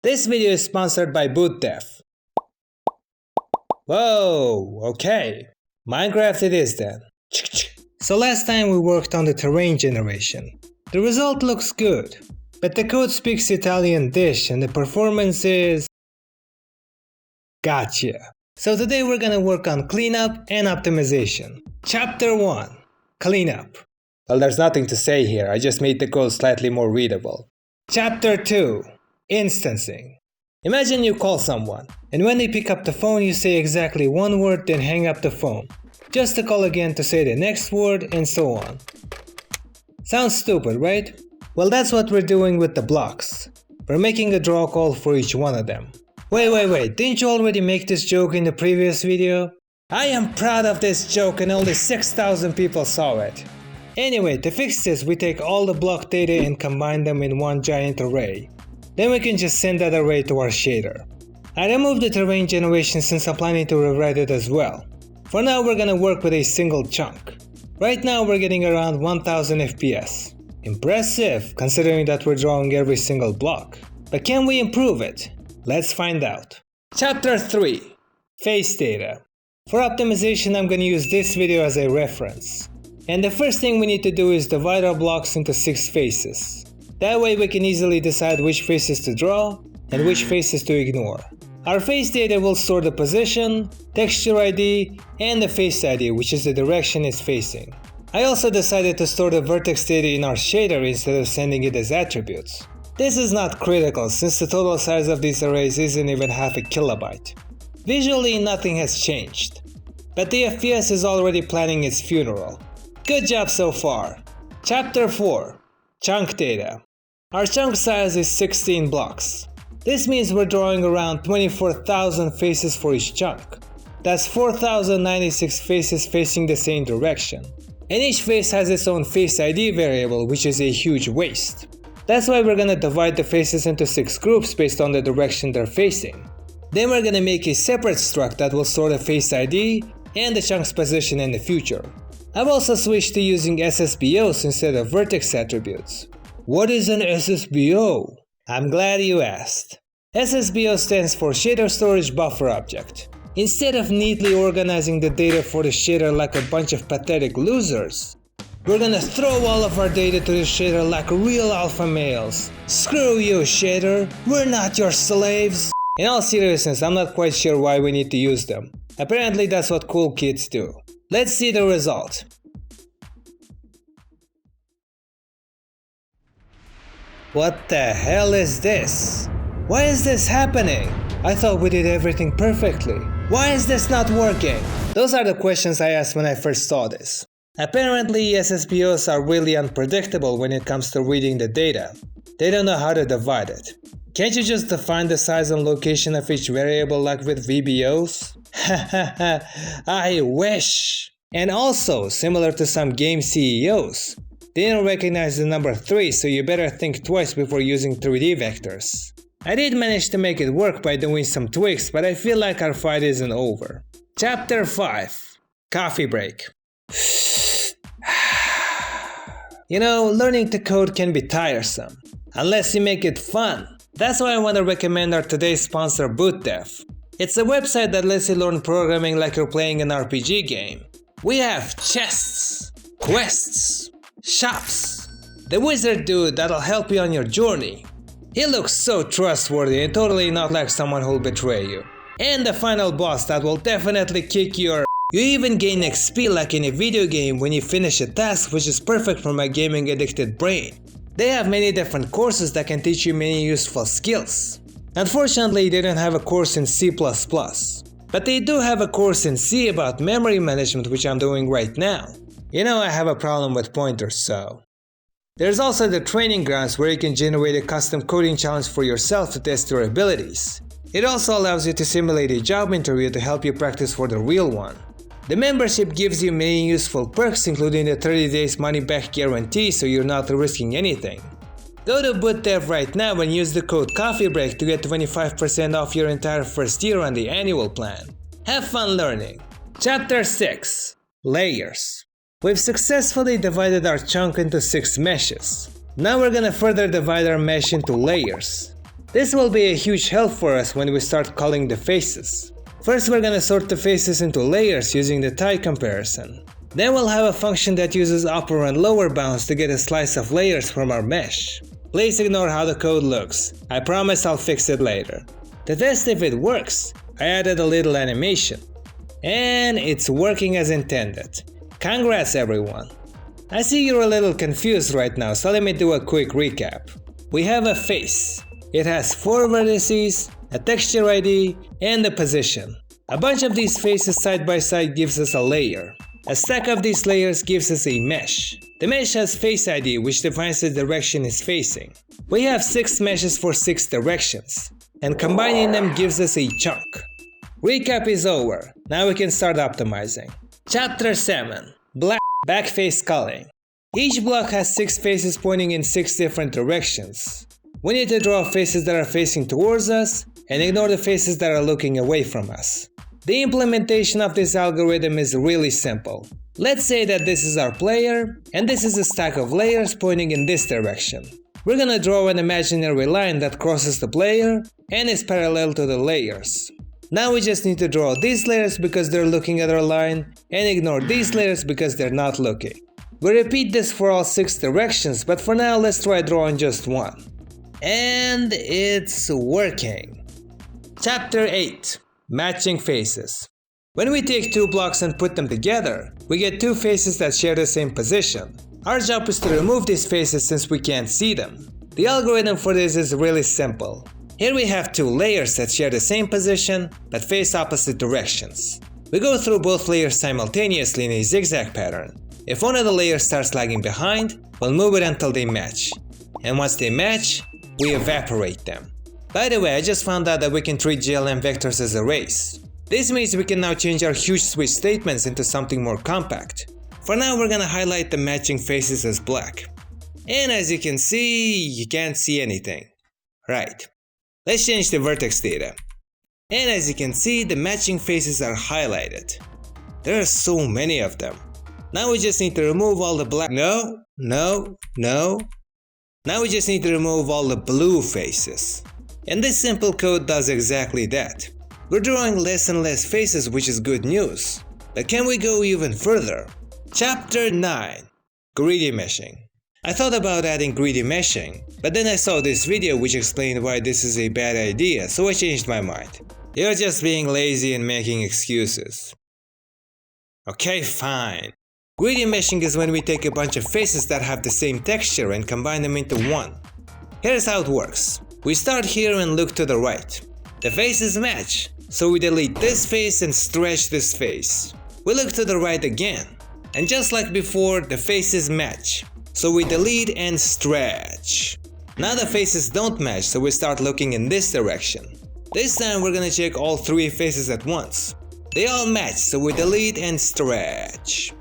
This video is sponsored by Gamedev. Whoa, okay. Minecraft it is then. So last time we worked on the terrain generation. The result looks good, but the code speaks Italian dish and the performance is... Gotcha. So today we're gonna work on cleanup and optimization. Chapter 1. Cleanup. Well, there's nothing to say here, I just made the code slightly more readable. Chapter 2. Instancing. Imagine you call someone, and when they pick up the phone you say exactly one word then hang up the phone. Just to call again to say the next word and so on. Sounds stupid, right? Well, that's what we're doing with the blocks. We're making a draw call for each one of them. Wait, didn't you already make this joke in the previous video? I am proud of this joke and only 6,000 people saw it. Anyway, to fix this we take all the block data and combine them in one giant array. Then we can just send that array to our shader. I removed the terrain generation since I'm planning to rewrite it as well. For now we're gonna work with a single chunk. Right now we're getting around 1000 FPS. Impressive, considering that we're drawing every single block. But can we improve it? Let's find out. Chapter 3. Face data. For optimization I'm gonna use this video as a reference. And the first thing we need to do is divide our blocks into 6 faces. That way we can easily decide which faces to draw and which faces to ignore. Our face data will store the position, texture ID, and the face ID, which is the direction it's facing. I also decided to store the vertex data in our shader instead of sending it as attributes. This is not critical since the total size of these arrays isn't even half a kilobyte. Visually nothing has changed, but the FPS is already planning its funeral. Good job so far. Chapter 4. Chunk data. Our chunk size is 16 blocks. This means we're drawing around 24,000 faces for each chunk. That's 4,096 faces facing the same direction. And each face has its own face ID variable, which is a huge waste. That's why we're gonna divide the faces into 6 groups based on the direction they're facing. Then we're gonna make a separate struct that will store the face ID and the chunk's position in the future. I've also switched to using SSBOs instead of vertex attributes. What is an SSBO? I'm glad you asked. SSBO stands for Shader Storage Buffer Object. Instead of neatly organizing the data for the shader like a bunch of pathetic losers, we're gonna throw all of our data to the shader like real alpha males. Screw you, shader, we're not your slaves. In all seriousness, I'm not quite sure why we need to use them. Apparently that's what cool kids do. Let's see the result. What the hell is this? Why is this happening? I thought we did everything perfectly. Why is this not working? Those are the questions I asked when I first saw this. Apparently SSBOs are really unpredictable when it comes to reading the data. They don't know how to divide it. Can't you just define the size and location of each variable like with VBOs? Hahaha, I wish! And also, similar to some game CEOs, they don't recognize the number 3, so you better think twice before using 3D vectors. I did manage to make it work by doing some tweaks, but I feel like our fight isn't over. Chapter 5. Coffee break. You know, learning to code can be tiresome, unless you make it fun. That's why I want to recommend our today's sponsor Gamedev. It's a website that lets you learn programming like you're playing an RPG game. We have chests, quests, shops, the wizard dude that'll help you on your journey. He looks so trustworthy and totally not like someone who'll betray you. And the final boss that will definitely kick your. You even gain XP like in a video game when you finish a task, which is perfect for my gaming addicted brain. They have many different courses that can teach you many useful skills. Unfortunately they don't have a course in C++. But they do have a course in C about memory management, which I'm doing right now. You know I have a problem with pointers, so. There's also the training grounds where you can generate a custom coding challenge for yourself to test your abilities. It also allows you to simulate a job interview to help you practice for the real one. The membership gives you many useful perks, including the 30 days money back guarantee, so you're not risking anything. Go to Gamedev right now and use the code COFFEEBREAK to get 25% off your entire first year on the annual plan. Have fun learning! Chapter 6. Layers. We've successfully divided our chunk into 6 meshes. Now we're gonna further divide our mesh into layers. This will be a huge help for us when we start culling the faces. First we're gonna sort the faces into layers using the tie comparison. Then we'll have a function that uses upper and lower bounds to get a slice of layers from our mesh. Please ignore how the code looks, I promise I'll fix it later. To test if it works, I added a little animation. And it's working as intended. Congrats everyone! I see you're a little confused right now, so let me do a quick recap. We have a face. It has 4 vertices, a texture ID, and a position. A bunch of these faces side by side gives us a layer. A stack of these layers gives us a mesh. The mesh has face ID, which defines the direction it's facing. We have 6 meshes for 6 directions, and combining them gives us a chunk. Recap is over, now we can start optimizing. Chapter 7. Black Backface Culling. Each block has 6 faces pointing in 6 different directions. We need to draw faces that are facing towards us and ignore the faces that are looking away from us. The implementation of this algorithm is really simple. Let's say that this is our player and this is a stack of layers pointing in this direction. We're gonna draw an imaginary line that crosses the player and is parallel to the layers. Now we just need to draw these layers because they're looking at our line and ignore these layers because they're not looking. We repeat this for all 6 directions, but for now let's try drawing just one. And it's working! Chapter 8. Matching faces. When we take 2 blocks and put them together, we get 2 faces that share the same position. Our job is to remove these faces since we can't see them. The algorithm for this is really simple. Here we have 2 layers that share the same position but face opposite directions. We go through both layers simultaneously in a zigzag pattern. If one of the layers starts lagging behind, we'll move it until they match. And once they match, we evaporate them. By the way, I just found out that we can treat GLM vectors as arrays. This means we can now change our huge switch statements into something more compact. For now we're gonna highlight the matching faces as black. And as you can see, you can't see anything. Right. Let's change the vertex data. And as you can see, the matching faces are highlighted. There are so many of them. Now we just need to remove all the black. No. Now we just need to remove all the blue faces. And this simple code does exactly that. We're drawing less and less faces, which is good news. But can we go even further? Chapter 9. Greedy Meshing. I thought about adding greedy meshing, but then I saw this video which explained why this is a bad idea, so I changed my mind. You're just being lazy and making excuses. Okay, fine. Greedy meshing is when we take a bunch of faces that have the same texture and combine them into one. Here's how it works. We start here and look to the right. The faces match, so we delete this face and stretch this face. We look to the right again, and just like before, the faces match. So we delete and stretch. Now the faces don't match, so we start looking in this direction. This time we're gonna check all 3 faces at once. They all match, so we delete and stretch.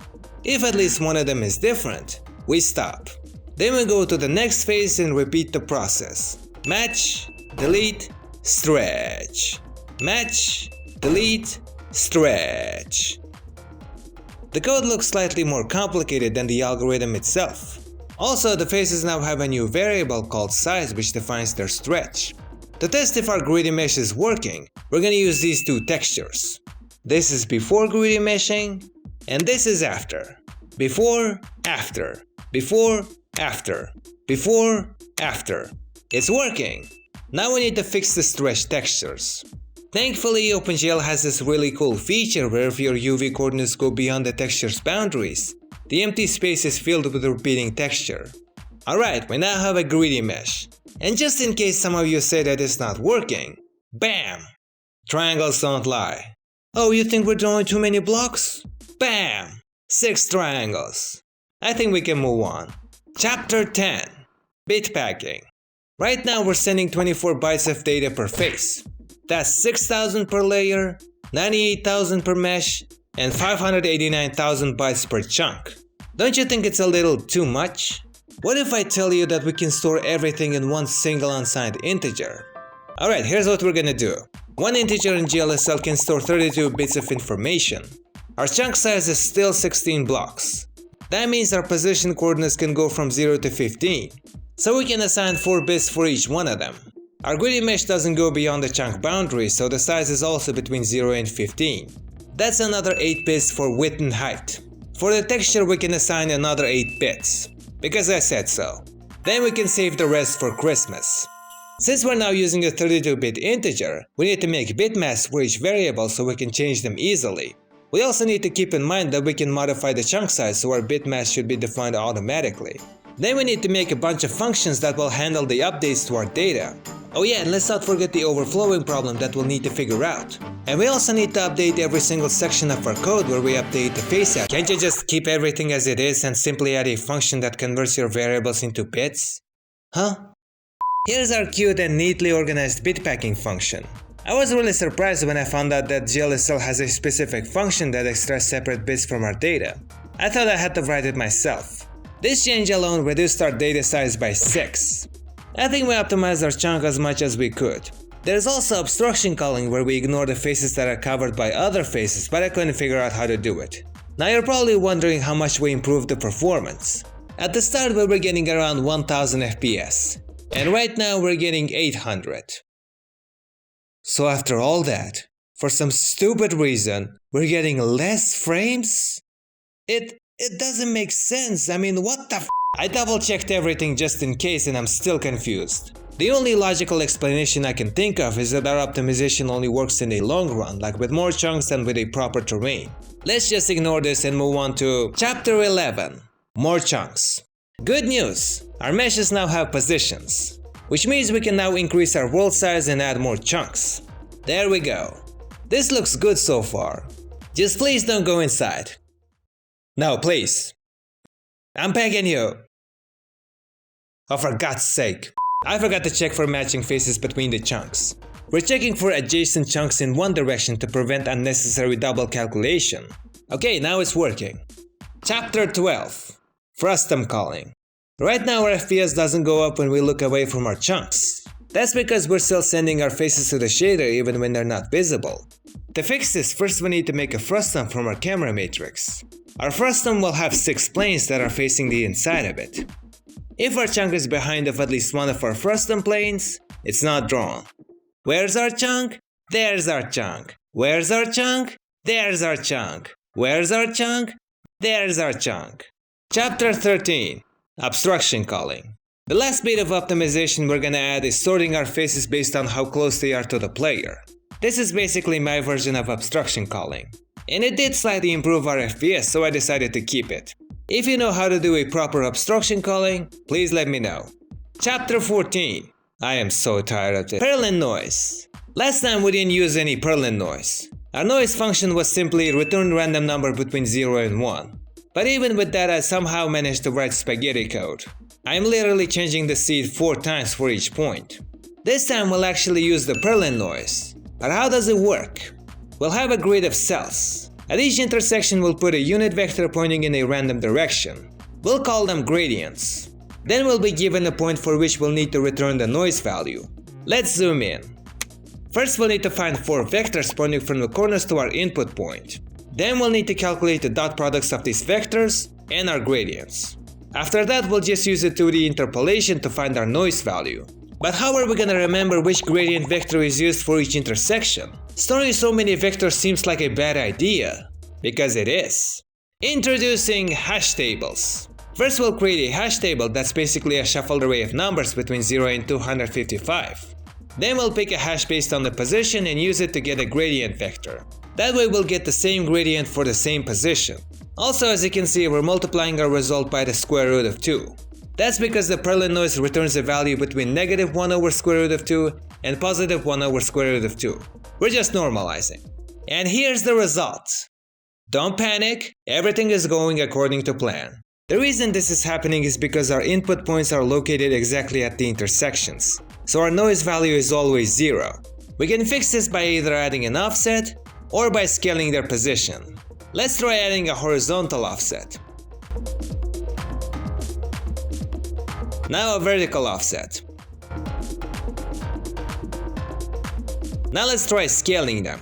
If at least one of them is different, we stop. Then we go to the next face and repeat the process. Match, delete, stretch. Match, delete, stretch. The code looks slightly more complicated than the algorithm itself. Also, the faces now have a new variable called size which defines their stretch. To test if our greedy mesh is working, we're gonna use these 2 textures. This is before greedy meshing, and this is after. Before, after. Before, after. Before, after. It's working! Now we need to fix the stretch textures. Thankfully, OpenGL has this really cool feature where if your UV coordinates go beyond the texture's boundaries, the empty space is filled with a repeating texture. Alright, we now have a greedy mesh. And just in case some of you say that it's not working, BAM! Triangles don't lie. Oh, you think we're drawing too many blocks? BAM! 6 triangles. I think we can move on. Chapter 10. Bit packing. Right now we're sending 24 bytes of data per face. That's 6,000 per layer, 98,000 per mesh, and 589,000 bytes per chunk. Don't you think it's a little too much? What if I tell you that we can store everything in one single unsigned integer? Alright, here's what we're gonna do. One integer in GLSL can store 32 bits of information. Our chunk size is still 16 blocks. That means our position coordinates can go from 0 to 15. So we can assign 4 bits for each one of them. Our greedy mesh doesn't go beyond the chunk boundary, so the size is also between 0 and 15. That's another 8 bits for width and height. For the texture we can assign another 8 bits, because I said so. Then we can save the rest for Christmas. Since we're now using a 32-bit integer, we need to make bit masks for each variable so we can change them easily. We also need to keep in mind that we can modify the chunk size so our bit mask should be defined automatically. Then we need to make a bunch of functions that will handle the updates to our data. Oh yeah, and let's not forget the overflowing problem that we'll need to figure out. And we also need to update every single section of our code where we update the face app. Can't you just keep everything as it is and simply add a function that converts your variables into bits? Huh? Here's our cute and neatly organized bit packing function. I was really surprised when I found out that GLSL has a specific function that extracts separate bits from our data. I thought I had to write it myself. This change alone reduced our data size by 6. I think we optimized our chunk as much as we could. There's also obstruction culling where we ignore the faces that are covered by other faces, but I couldn't figure out how to do it. Now you're probably wondering how much we improved the performance. At the start we were getting around 1000 FPS, and right now we're getting 800. So after all that, for some stupid reason, we're getting less frames? It doesn't make sense. I mean, what the f? I double checked everything just in case and I'm still confused. The only logical explanation I can think of is that our optimization only works in the long run, like with more chunks than with a proper terrain. Let's just ignore this and move on to Chapter 11. More chunks. Good news! Our meshes now have positions, which means we can now increase our world size and add more chunks. There we go. This looks good so far. Just please don't go inside. No, please. I'm begging you. Oh, for God's sake. I forgot to check for matching faces between the chunks. We're checking for adjacent chunks in one direction to prevent unnecessary double calculation. Okay, now it's working. Chapter 12. Frustum culling. Right now our FPS doesn't go up when we look away from our chunks. That's because we're still sending our faces to the shader even when they're not visible. To fix this, first we need to make a frustum from our camera matrix. Our frustum will have 6 planes that are facing the inside of it. If our chunk is behind of at least one of our frustum planes, it's not drawn. Where's our chunk? There's our chunk. Where's our chunk? There's our chunk. Where's our chunk? There's our chunk. Chapter 13. Obstruction culling. The last bit of optimization we're gonna add is sorting our faces based on how close they are to the player. This is basically my version of obstruction culling. And it did slightly improve our FPS, so I decided to keep it. If you know how to do a proper obstruction culling, please let me know. Chapter 14. I am so tired of this. Perlin noise. Last time we didn't use any Perlin noise. Our noise function was simply return random number between 0 and 1. But even with that, I somehow managed to write spaghetti code. I'm literally changing the seed 4 times for each point. This time we'll actually use the Perlin noise. But how does it work? We'll have a grid of cells. At each intersection we'll put a unit vector pointing in a random direction. We'll call them gradients. Then we'll be given a point for which we'll need to return the noise value. Let's zoom in. First we'll need to find 4 vectors pointing from the corners to our input point. Then we'll need to calculate the dot products of these vectors and our gradients. After that we'll just use a 2D interpolation to find our noise value. But how are we gonna remember which gradient vector is used for each intersection? Storing so many vectors seems like a bad idea. Because it is. Introducing hash tables. First we'll create a hash table that's basically a shuffled array of numbers between 0 and 255. Then we'll pick a hash based on the position and use it to get a gradient vector. That way we'll get the same gradient for the same position. Also, as you can see, we're multiplying our result by the square root of 2. That's because the Perlin noise returns a value between -1 over square root of 2 and +1 over square root of 2. We're just normalizing. And here's the result. Don't panic, everything is going according to plan. The reason this is happening is because our input points are located exactly at the intersections, so our noise value is always 0. We can fix this by either adding an offset or by scaling their position. Let's try adding a horizontal offset. Now a vertical offset. Now let's try scaling them.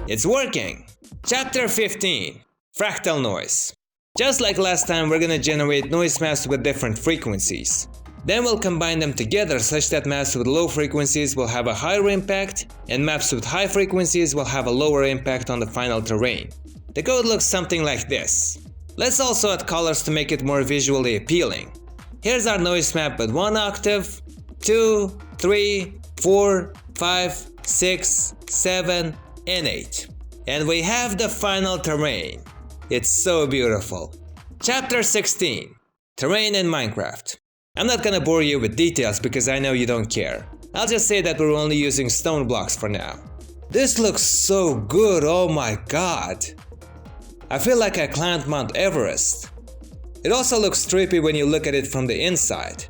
It's working! Chapter 15. Fractal noise. Just like last time, we're gonna generate noise maps with different frequencies. Then we'll combine them together such that maps with low frequencies will have a higher impact and maps with high frequencies will have a lower impact on the final terrain. The code looks something like this. Let's also add colors to make it more visually appealing. Here's our noise map with 1 octave, 2, 3, 4, 5, 6, 7, and 8. And we have the final terrain. It's so beautiful. Chapter 16. Terrain in Minecraft. I'm not gonna bore you with details because I know you don't care. I'll just say that we're only using stone blocks for now. This looks so good, oh my god. I feel like I climbed Mount Everest. It also looks trippy when you look at it from the inside.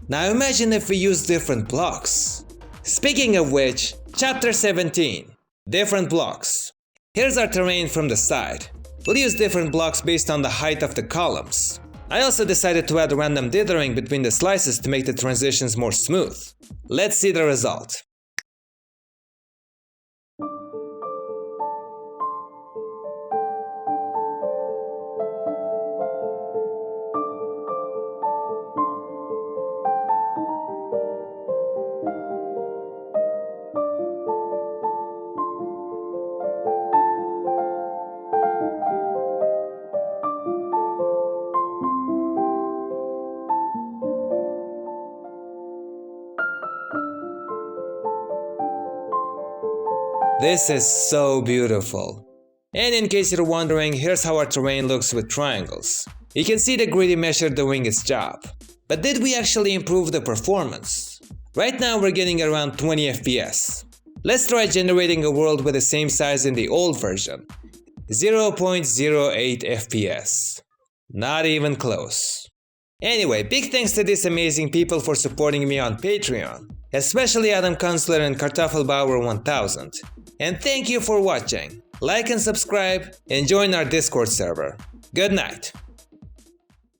Now imagine if we use different blocks. Speaking of which, Chapter 17. Different blocks. Here's our terrain from the side. We'll use different blocks based on the height of the columns. I also decided to add random dithering between the slices to make the transitions more smooth. Let's see the result. This is so beautiful. And in case you're wondering, here's how our terrain looks with triangles. You can see the greedy measure doing its job. But did we actually improve the performance? Right now we're getting around 20 FPS. Let's try generating a world with the same size in the old version. 0.08 FPS. Not even close. Anyway, big thanks to these amazing people for supporting me on Patreon, especially Adam Kunstler and Kartoffelbauer 1000. And thank you for watching. Like and subscribe and join our Discord server. Good night.